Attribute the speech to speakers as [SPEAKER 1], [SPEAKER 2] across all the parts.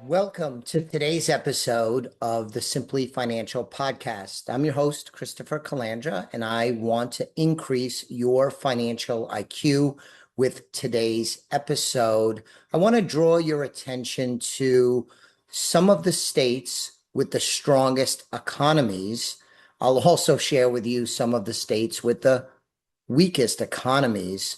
[SPEAKER 1] Welcome to today's episode of the Simply Financial Podcast. I'm your host, Christopher Calandra, and I want to increase your financial IQ with today's episode. I want to draw your attention to some of the states with the strongest economies. I'll also share with you some of the states with the weakest economies.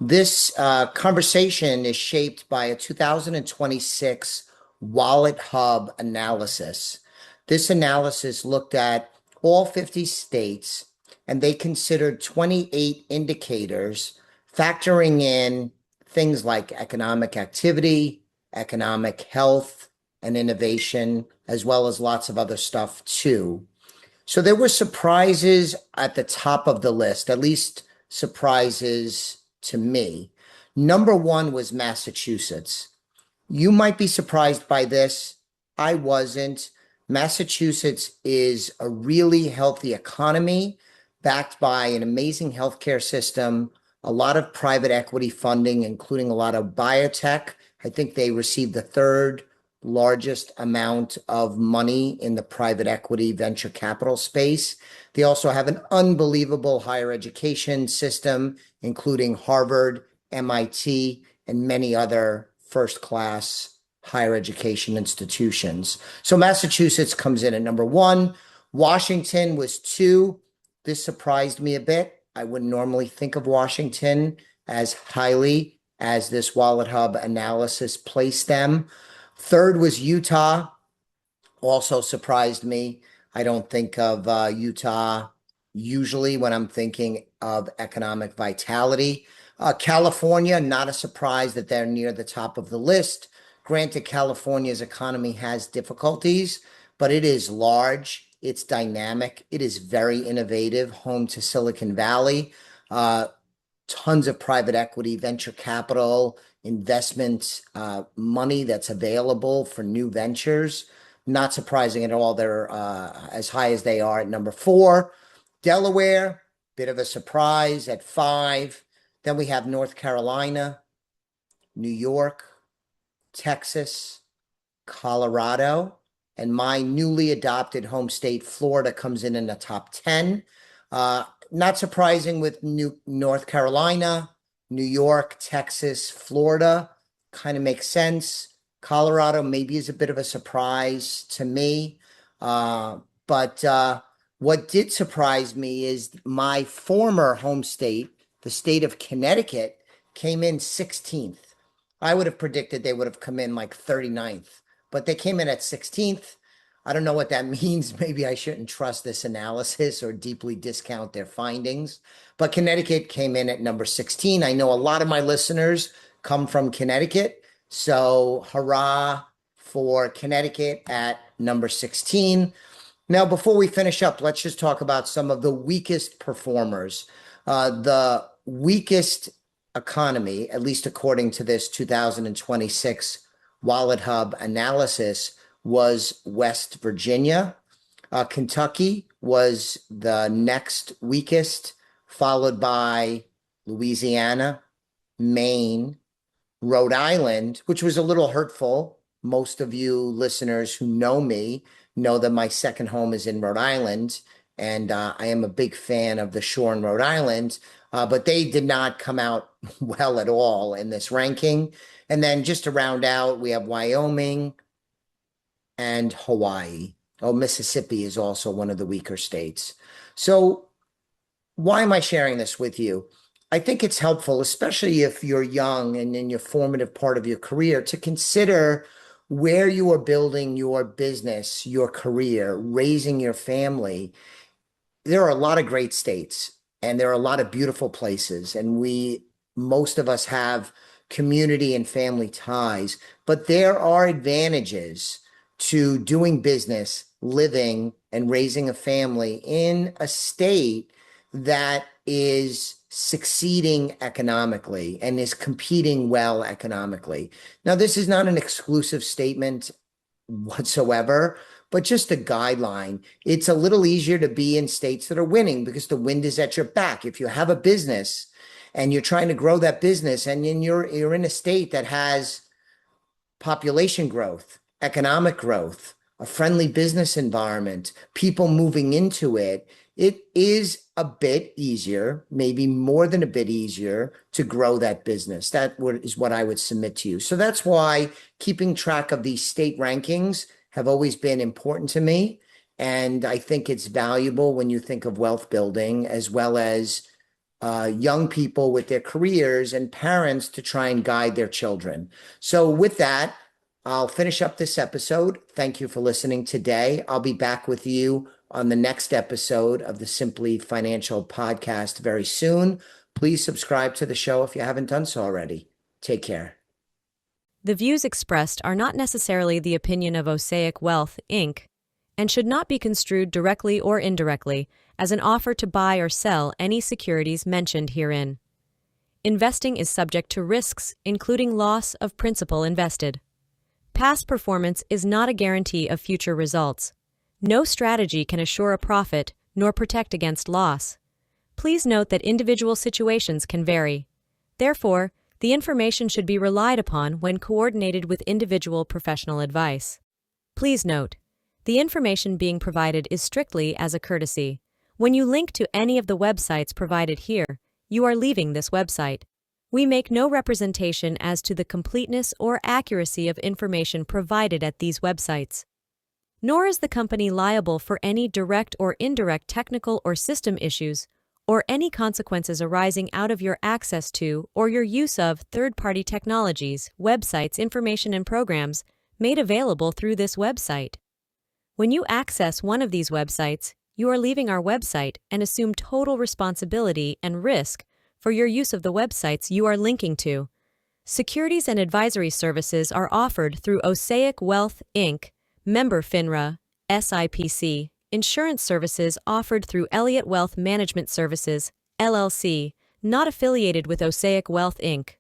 [SPEAKER 1] This conversation is shaped by a 2026 Wallet Hub analysis. This analysis looked at all 50 states and they considered 28 indicators, factoring in things like economic activity, economic health, and innovation, as well as lots of other stuff too. So there were surprises at the top of the list, at least surprises to me. Number one was Massachusetts. You might be surprised by this. I wasn't. Massachusetts is a really healthy economy backed by an amazing healthcare system, a lot of private equity funding, including a lot of biotech. I think they received the third largest amount of money in the private equity venture capital space. They also have an unbelievable higher education system, including Harvard, MIT, and many other first-class higher education institutions. So Massachusetts comes in at number one. Washington was two. This surprised me a bit. I wouldn't normally think of Washington as highly as this Wallet Hub analysis placed them. Third was Utah. Also surprised me. I don't think of Utah usually when I'm thinking of economic vitality. California, not a surprise that they're near the top of the list. Granted, California's economy has difficulties, but it is large, it's dynamic, it is very innovative, home to Silicon Valley, tons of private equity, venture capital, investment money that's available for new ventures. Not surprising at all, they're as high as they are at number four. Delaware, bit of a surprise at five. Then we have North Carolina, New York, Texas, Colorado, and my newly adopted home state, Florida, comes in the top 10. Not surprising with North Carolina, New York, Texas, Florida, kind of makes sense. Colorado maybe is a bit of a surprise to me. But what did surprise me is my former home state, the state of Connecticut, came in 16th. I would have predicted they would have come in like 39th, but they came in at 16th. I don't know what that means. Maybe I shouldn't trust this analysis or deeply discount their findings. But Connecticut came in at number 16. I know a lot of my listeners come from Connecticut. So hurrah for Connecticut at number 16. Now, before we finish up, let's just talk about some of the weakest performers. The weakest economy, at least according to this 2026 Wallet Hub analysis, was West Virginia. Kentucky was the next weakest, followed by Louisiana, Maine, Rhode Island, which was a little hurtful. Most of you listeners who know me know that my second home is in Rhode Island, and I am a big fan of the shore in Rhode Island, but they did not come out well at all in this ranking. And then just to round out, we have Wyoming and Hawaii. Oh, Mississippi is also one of the weaker states. So why am I sharing this with you? I think it's helpful, especially if you're young and in your formative part of your career, to consider where you are building your business, your career, raising your family. There are a lot of great states and there are a lot of beautiful places, and most of us have community and family ties, but there are advantages to doing business, living, and raising a family in a state that is succeeding economically and is competing well economically. Now, this is not an exclusive statement whatsoever, but just a guideline. It's a little easier to be in states that are winning because the wind is at your back. If you have a business and you're trying to grow that business and you're in a state that has population growth, economic growth, a friendly business environment, people moving into it, it is a bit easier, maybe more than a bit easier to grow that business. Is what I would submit to you. So that's why keeping track of these state rankings have always been important to me. And I think it's valuable when you think of wealth building, as well as young people with their careers and parents to try and guide their children. So with that, I'll finish up this episode. Thank you for listening today. I'll be back with you on the next episode of the Simply Financial podcast very soon. Please subscribe to the show if you haven't done so already. Take care.
[SPEAKER 2] The views expressed are not necessarily the opinion of Osaic Wealth, Inc., and should not be construed directly or indirectly as an offer to buy or sell any securities mentioned herein. Investing is subject to risks, including loss of principal invested. Past performance is not a guarantee of future results. No strategy can assure a profit nor protect against loss. Please note that individual situations can vary. Therefore, the information should be relied upon when coordinated with individual professional advice. Please note, the information being provided is strictly as a courtesy. When you link to any of the websites provided here, you are leaving this website. We make no representation as to the completeness or accuracy of information provided at these websites. Nor is the company liable for any direct or indirect technical or system issues or any consequences arising out of your access to or your use of third-party technologies, websites, information, and programs made available through this website. When you access one of these websites, you are leaving our website and assume total responsibility and risk for your use of the websites you are linking to. Securities and advisory services are offered through Osaic Wealth, Inc., member FINRA, SIPC. Insurance services offered through Elliott Wealth Management Services, LLC, not affiliated with Osaic Wealth, Inc.